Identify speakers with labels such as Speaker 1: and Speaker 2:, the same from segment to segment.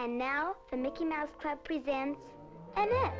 Speaker 1: And now, the Mickey Mouse Club presents Annette.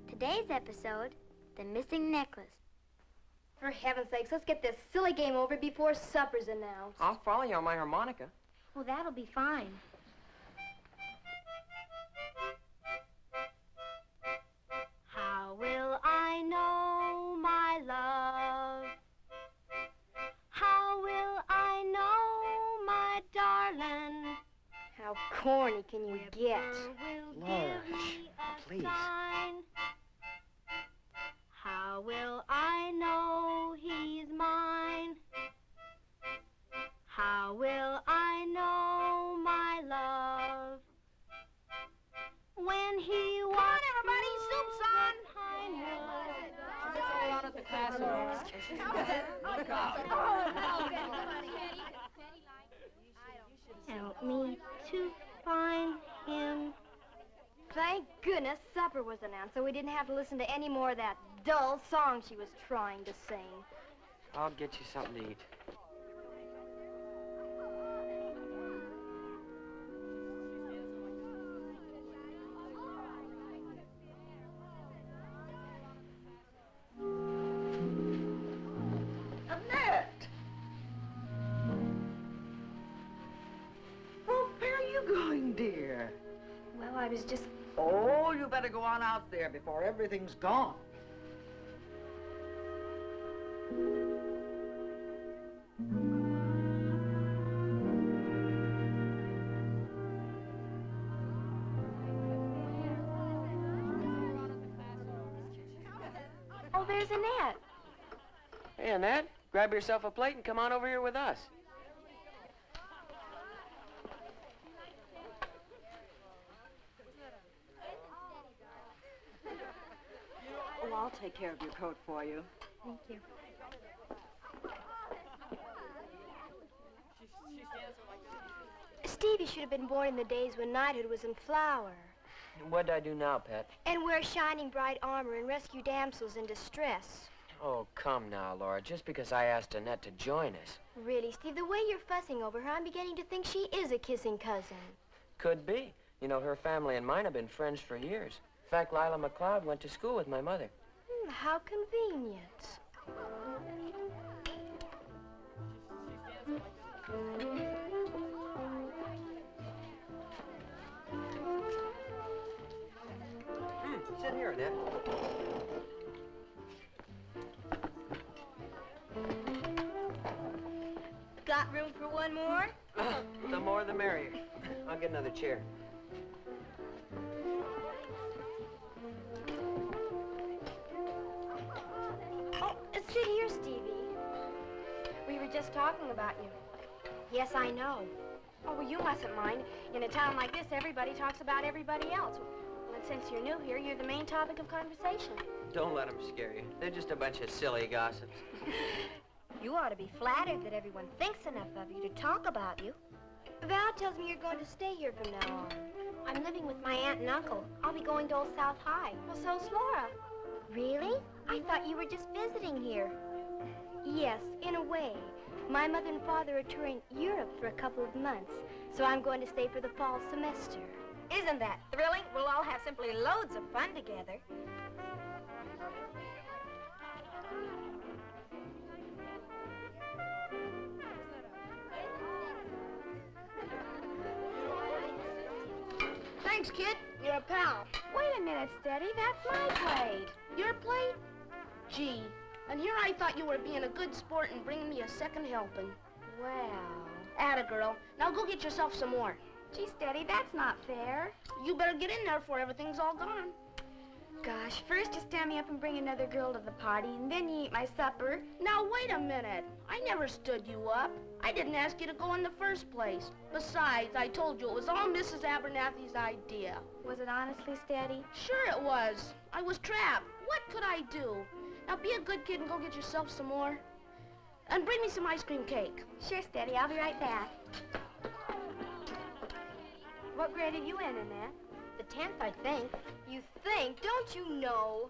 Speaker 1: Today's episode, The Missing Necklace.
Speaker 2: For heaven's sakes, let's get this silly game over before supper's announced.
Speaker 3: I'll follow you on my harmonica.
Speaker 1: Well, that'll be fine.
Speaker 2: How will I know my love? How will I know my darling? How corny can you get?
Speaker 3: Laura, please.
Speaker 2: How will I know he's mine? How will I know my love? When he walks. Come on, everybody, soup's on. Help me to find him. Thank goodness supper was announced, so we didn't have to listen to any more of that dull song she was trying to sing.
Speaker 3: I'll get you something to eat.
Speaker 4: Annette! Well, where are you going, dear?
Speaker 2: Well, I was just...
Speaker 4: Oh, you better go on out there before everything's gone.
Speaker 2: Oh, there's Annette.
Speaker 3: Hey, Annette, grab yourself a plate and come on over here with us.
Speaker 4: Oh, I'll take care of your coat for you.
Speaker 2: Thank you. Stevie should have been born in the days when knighthood was in flower.
Speaker 3: What'd I do now, Pet?
Speaker 2: And wear shining bright armor and rescue damsels in distress.
Speaker 3: Oh, come now, Laura. Just because I asked Annette to join us.
Speaker 2: Really, Steve, the way you're fussing over her, I'm beginning to think she is a kissing cousin.
Speaker 3: Could be. You know, her family and mine have been friends for years. In fact, Lila McLeod went to school with my mother.
Speaker 2: How convenient.
Speaker 3: Sit here, Annette.
Speaker 2: Got room for one more?
Speaker 3: The more the merrier. I'll get another chair.
Speaker 2: Oh, sit here, Stevie. We were just talking about you. Yes, I know. Oh, well, you mustn't mind. In a town like this, everybody talks about everybody else. And since you're new here, you're the main topic of conversation.
Speaker 3: Don't let them scare you. They're just a bunch of silly gossips.
Speaker 2: You ought to be flattered that everyone thinks enough of you to talk about you. Val tells me you're going to stay here from now on. I'm living with my aunt and uncle. I'll be going to Old South High. Well, so's Laura. Really? I thought you were just visiting here. Yes, in a way. My mother and father are touring Europe for a couple of months, so I'm going to stay for the fall semester. Isn't that thrilling? We'll all have simply loads of fun together.
Speaker 5: Thanks, kid. You're a pal.
Speaker 2: Wait a minute, Steady. That's my plate.
Speaker 5: Your plate? Gee. And here I thought you were being a good sport and bringing me a second helping.
Speaker 2: Well...
Speaker 5: Atta girl. Now go get yourself some more.
Speaker 2: Gee, Steady, that's not fair.
Speaker 5: You better get in there before everything's all gone.
Speaker 2: Gosh, first you stand me up and bring another girl to the party, and then you eat my supper.
Speaker 5: Now, wait a minute. I never stood you up. I didn't ask you to go in the first place. Besides, I told you it was all Mrs. Abernathy's idea.
Speaker 2: Was it honestly, Steady?
Speaker 5: Sure it was. I was trapped. What could I do? Now, be a good kid and go get yourself some more. And bring me some ice cream cake.
Speaker 2: Sure, Steady. I'll be right back. What grade are you in, Annette? The 10th, I think. You think? Don't you know?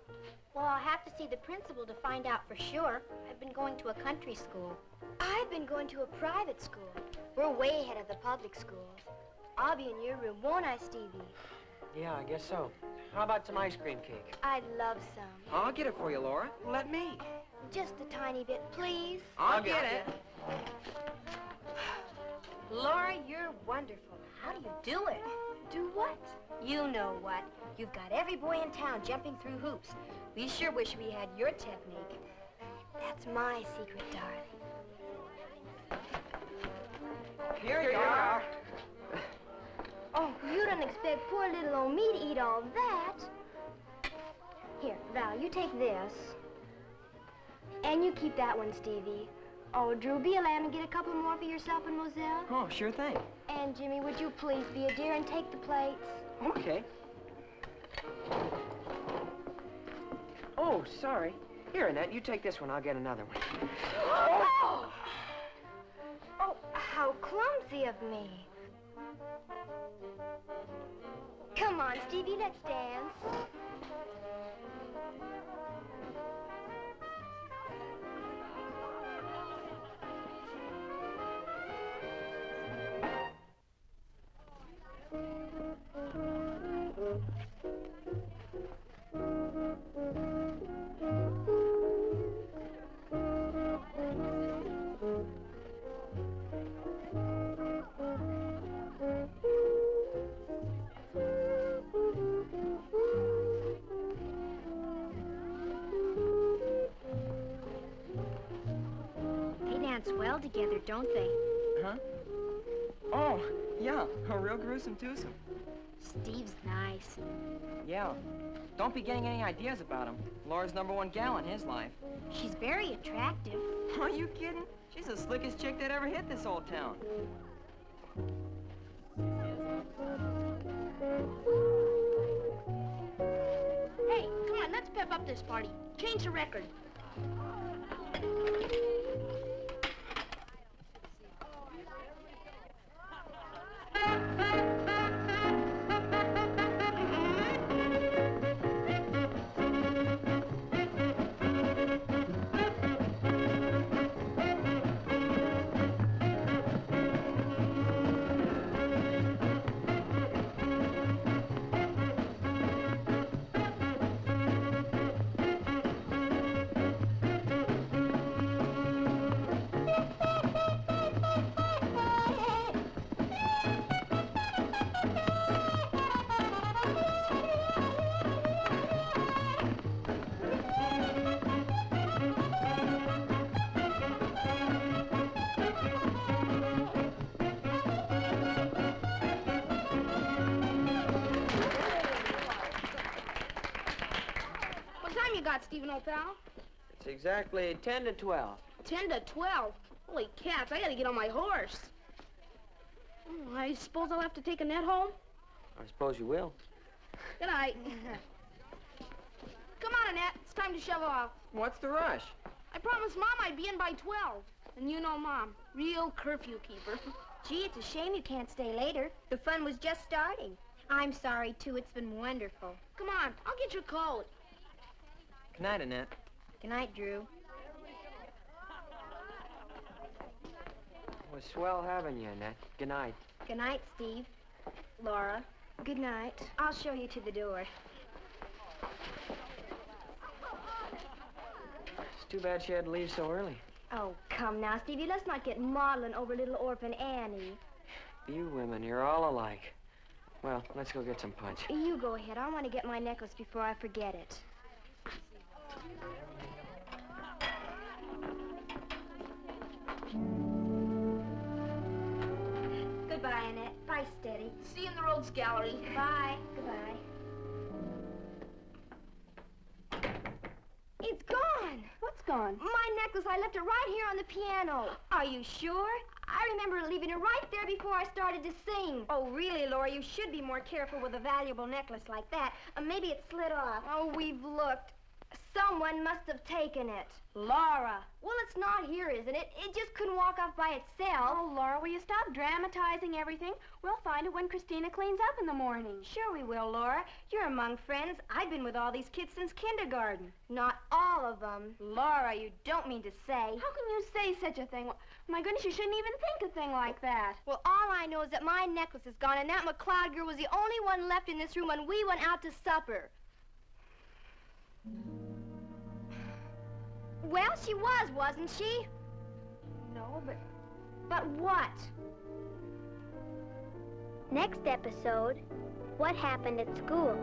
Speaker 2: Well, I'll have to see the principal to find out for sure. I've been going to a country school. I've been going to a private school. We're way ahead of the public schools. I'll be in your room, won't I, Stevie?
Speaker 3: Yeah, I guess so. How about some ice cream cake?
Speaker 2: I'd love some.
Speaker 4: I'll get it for you, Laura. Let me.
Speaker 2: Just a tiny bit, please.
Speaker 4: I'll get it.
Speaker 2: Laura, you're wonderful. How do you do it? Do what? You know what. You've got every boy in town jumping through hoops. We sure wish we had your technique. That's my secret, darling.
Speaker 4: Here you are.
Speaker 2: Oh, you don't expect poor little old me to eat all that. Here, Val, you take this. And you keep that one, Stevie. Oh, Drew, be a lamb and get a couple more for yourself and Moselle.
Speaker 3: Oh, sure thing.
Speaker 2: And Jimmy, would you please be a dear and take the plates?
Speaker 3: Okay. Oh, sorry. Here, Annette, you take this one. I'll get another one.
Speaker 2: Oh! Oh, how clumsy of me. Come on, Stevie, let's dance. Well together, don't they?
Speaker 6: Huh? Oh, yeah, a real gruesome twosome.
Speaker 2: Steve's nice.
Speaker 6: Yeah. Don't be getting any ideas about him. Laura's #1 gal in his life.
Speaker 2: She's very attractive.
Speaker 6: Are you kidding? She's the slickest chick that ever hit this old town.
Speaker 5: Hey, come on, let's pep up this party. Change the record. Stephen, old pal?
Speaker 3: It's exactly 10 to 12.
Speaker 5: 10 to 12? Holy cats, I gotta get on my horse. Oh, I suppose I'll have to take Annette home?
Speaker 3: I suppose you will.
Speaker 5: Good night. Come on, Annette. It's time to shovel off.
Speaker 6: What's the rush?
Speaker 5: I promised Mom I'd be in by 12. And you know Mom, real curfew keeper.
Speaker 2: Gee, it's a shame you can't stay later. The fun was just starting. I'm sorry, too. It's been wonderful.
Speaker 5: Come on, I'll get your coat.
Speaker 6: Good night, Annette.
Speaker 2: Good night, Drew.
Speaker 3: It was swell having you, Annette. Good night.
Speaker 2: Good night, Steve. Laura, good night. I'll show you to the door.
Speaker 3: It's too bad she had to leave so early.
Speaker 2: Oh, come now, Stevie. Let's not get maudlin over little orphan Annie.
Speaker 3: You women, you're all alike. Well, let's go get some punch.
Speaker 2: You go ahead. I want to get my necklace before I forget it. Goodbye, Annette. Bye, Steady.
Speaker 5: See you in the Rhodes Gallery.
Speaker 2: Bye. Goodbye. It's gone.
Speaker 5: What's gone?
Speaker 2: My necklace. I left it right here on the piano. Are you sure? I remember leaving it right there before I started to sing. Oh, really, Laura? You should be more careful with a valuable necklace like that. Maybe it slid off. Oh, we've looked. Someone must have taken it.
Speaker 5: Laura.
Speaker 2: Well, it's not here, isn't it? It just couldn't walk off by itself.
Speaker 7: Oh, Laura, will you stop dramatizing everything? We'll find it when Christina cleans up in the morning.
Speaker 2: Sure we will, Laura. You're among friends. I've been with all these kids since kindergarten. Not all of them. Laura, you don't mean to say.
Speaker 7: How can you say such a thing? My goodness, you shouldn't even think a thing like that.
Speaker 2: Well, all I know is that my necklace is gone, and that McLeod girl was the only one left in this room when we went out to supper. Well, she was, wasn't she?
Speaker 7: No, but...
Speaker 2: But what?
Speaker 1: Next episode, what happened at school?